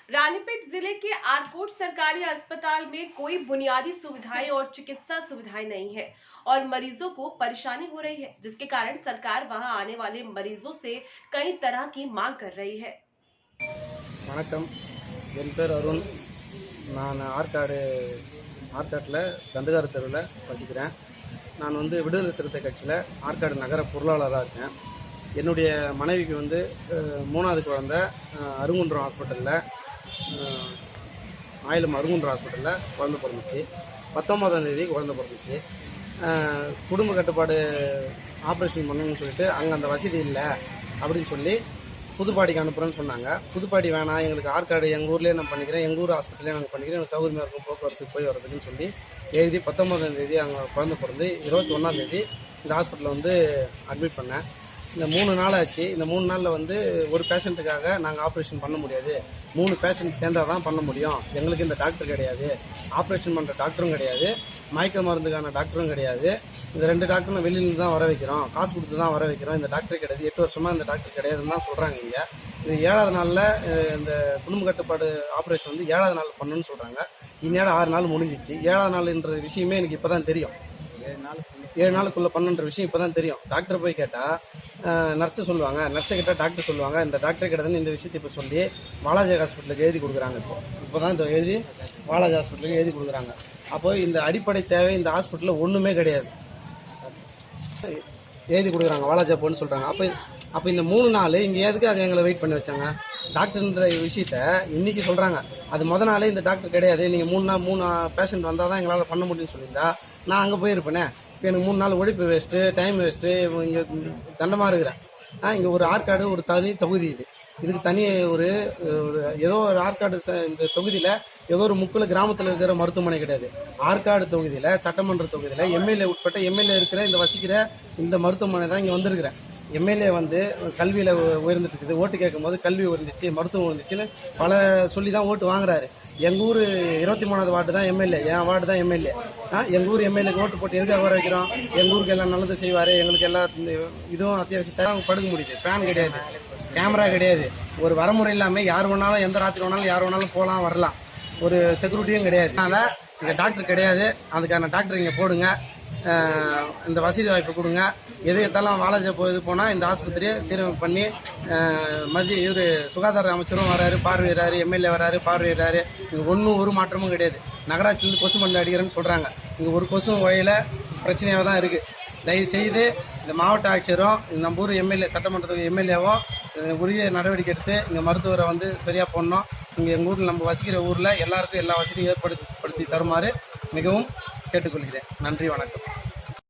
रानीपेट जिले के आरकोट सरकारी अस्पताल में कोई बुनियादी सुविधाएं और चिकित्सा सुविधाएं नहीं है और मरीजों को परेशानी हो रही है, जिसके कारण सरकार वहां आने वाले मरीजों से कई तरह की मांग कर रही है। வணக்கம், என் பேர் அருண். நான் ஆற்காட்டில் கந்துகார தெருவில் வசிக்கிறேன். நான் விடுதலை சிறுத்தை கட்சியில் ஆற்காடு நகர பொருளாளராக இருக்கேன். என்னுடைய மனைவிக்கு 3வது குழந்தை அருங்குன்றம் ஹாஸ்பிட்டலில் ஆயிலம் அருங்குன்றம் ஹாஸ்பிட்டலில் குழந்தை பிறந்துச்சு. 19ஆம் தேதி குழந்தை பிறந்துச்சு. குடும்ப கட்டுப்பாடு ஆப்ரேஷன் பண்ணணும்னு சொல்லிட்டு அங்கே அந்த வசதி இல்லை அப்படின்னு சொல்லி புதுப்பாடிக்கு அனுப்புகிறேன்னு சொன்னாங்க. புதுப்பாடி வேணாம், எங்களுக்கு ஆற்காடு எங்கள் ஊர்லேயே நான் பண்ணிக்கிறேன், எங்கள் ஊர் ஹாஸ்பிட்டலே நாங்கள் பண்ணிக்கிறேன், எனக்கு சௌகரியமாக இருக்கும் போக்குவரத்துக்கு போய் வரதுக்குன்னு சொல்லி எழுதி 19ஆம் தேதி அங்கே குழந்தை பிறந்து 21ஆம் தேதி இந்த ஹாஸ்பிட்டலில் அட்மிட் பண்ணேன். இந்த 3 நாள் ஆச்சு. இந்த 3 நாளில் ஒரு பேஷண்ட்டுக்காக நாங்கள் ஆப்ரேஷன் பண்ண முடியாது. 3 பேஷண்ட் சேர்ந்தால் தான் பண்ண முடியும். எங்களுக்கு இந்த டாக்டர் கிடையாது, ஆப்ரேஷன் பண்ணுற டாக்டரும் கிடையாது, மயக்க மருந்துக்கான டாக்டரும் கிடையாது. இந்த 2 டாக்டரும் வெளியில தான் வர வைக்கிறோம், காசு கொடுத்து தான் வர வைக்கிறோம். இந்த டாக்டர் கிடையாது, 8 வருஷமாக இந்த டாக்டர் கிடையாதுன்னு தான் சொல்கிறாங்க. இங்கே இது 7வது நாளில் இந்த குடும்ப கட்டுப்பாடு ஆப்ரேஷன் 7வது நாள் பண்ணணும்னு சொல்கிறாங்க. இந்நேரம் 6 நாள் முடிஞ்சிச்சு. 7வது நாள்ன்ற விஷயமே எனக்கு இப்போ தான் தெரியும். 7 நாளுக்குள்ளே பண்ணுன்ற விஷயம் இப்போ தான் தெரியும். டாக்டர் போய் கேட்டால் நர்ஸு சொல்லுவாங்க, நர்ஸை கேட்டால் டாக்டர் சொல்லுவாங்க. இந்த டாக்டர் கிடையாதுன்னு இந்த விஷயத்தை இப்போ சொல்லி வாலாஜி ஹாஸ்பிட்டலுக்கு எழுதி கொடுக்குறாங்க. இப்போ தான் இந்த எழுதி வாலாஜி ஹாஸ்பிட்டலுக்கு எழுதி கொடுக்குறாங்க. அப்போ இந்த அடிப்படை தேவை இந்த ஹாஸ்பிட்டலில் ஒன்றுமே கிடையாது, எழுதி கொடுக்குறாங்க. வாலாஜா போன்னு சொல்கிறாங்க. அப்போ இந்த 3 நாள் இங்கே எதுக்காக எங்களை வெயிட் பண்ணி வச்சாங்க? டாக்டர்ன்ற விஷயத்த இன்னைக்கு சொல்கிறாங்க. அது முத நாளே இந்த டாக்டர் கிடையாது, நீங்கள் 3 பேஷண்ட் வந்தால் தான் எங்களால் பண்ண முடியும்னு சொல்லியிருந்தா நான் அங்கே போயிருப்பேனே. இப்போ எனக்கு 3 நாள் உழைப்பு வேஸ்ட்டு, டைம் வேஸ்ட்டு. இங்கே தண்டமாக இருக்கிறேன். இங்கே ஒரு ஆற்காடு ஒரு தனி தொகுதி, இதுக்கு தனி ஏதோ ஒரு ஆற்காடு இந்த தொகுதியில் ஏதோ ஒரு முக்கில் கிராமத்தில் இருக்கிற மருத்துவமனை கிடையாது. ஆற்காடு தொகுதியில் சட்டமன்ற தொகுதியில் எம்எல்ஏ உட்பட்ட எம்எல்ஏ இருக்கிற இந்த வசிக்கிற இந்த மருத்துவமனை தான் இங்கே வந்திருக்கிறேன். எம்எல்ஏ கல்வியில் உயர்ந்துட்டு இருக்குது. ஓட்டு கேட்கும் போது கல்வி உயர்ந்துச்சு, மருத்துவம் உயர்ந்துச்சுன்னு பல சொல்லி தான் ஓட்டு வாங்குறாரு. எங்கள் ஊர் 23வது வார்டு தான் எம்எல்ஏ, என் வார்டு தான் எம்எல்ஏ. எங்கள் ஊர் எம்எல்ஏக்கு ஓட்டு போட்டு எதுக்காக வர வைக்கிறோம்? எங்கள் ஊருக்கு எல்லாம் நல்லது செய்வார், எங்களுக்கு எல்லா இதுவும் அத்தியாவசியம் படுக்க முடியுது. ஃபேன் கிடையாது, கேமரா கிடையாது, ஒரு வரமுறை இல்லாமல் யார் வேணாலும் எந்த ராத்திரி வேணாலும் யார் வேணாலும் போகலாம் வரலாம், ஒரு செக்யூரிட்டியும் கிடையாது. அதனால் இங்கே டாக்டர் கிடையாது, அதுக்கான டாக்டர் இங்கே போடுங்க, இந்த வசதி வாய்ப்பு கொடுங்க. எது எத்தாலும் வாலாஜா போனால் இந்த ஆஸ்பத்திரியை சீரமைப்பு பண்ணி மத்திய சுகாதார அமைச்சரும் வராரு, பார்வையிறாரு, எம்எல்ஏ வராரு, பார்வையிறாரு. இங்கே ஒரு மாற்றமும் கிடையாது. நகராட்சியிலேருந்து கொசு மருந்து அடிக்கிறேன்னு சொல்கிறாங்க. இங்கே ஒரு கொசும் வழியில் பிரச்சனையாக தான் இருக்குது. தயவு செய்து இந்த மாவட்ட ஆட்சியரும் நம்ம ஊர் எம்எல்ஏ சட்டமன்றத்துக்கு எம்எல்ஏவும் உரிய நடவடிக்கை எடுத்து இங்கே மருத்துவரை சரியாக போடணும். இங்கே எங்கள் ஊரில் நம்ம வசிக்கிற ஊரில் எல்லாருக்கும் எல்லா வசதியும் ஏற்படுத்தி தருமாறு மிகவும் கேட்டுக்கொள்கிறேன். நன்றி, வணக்கம்.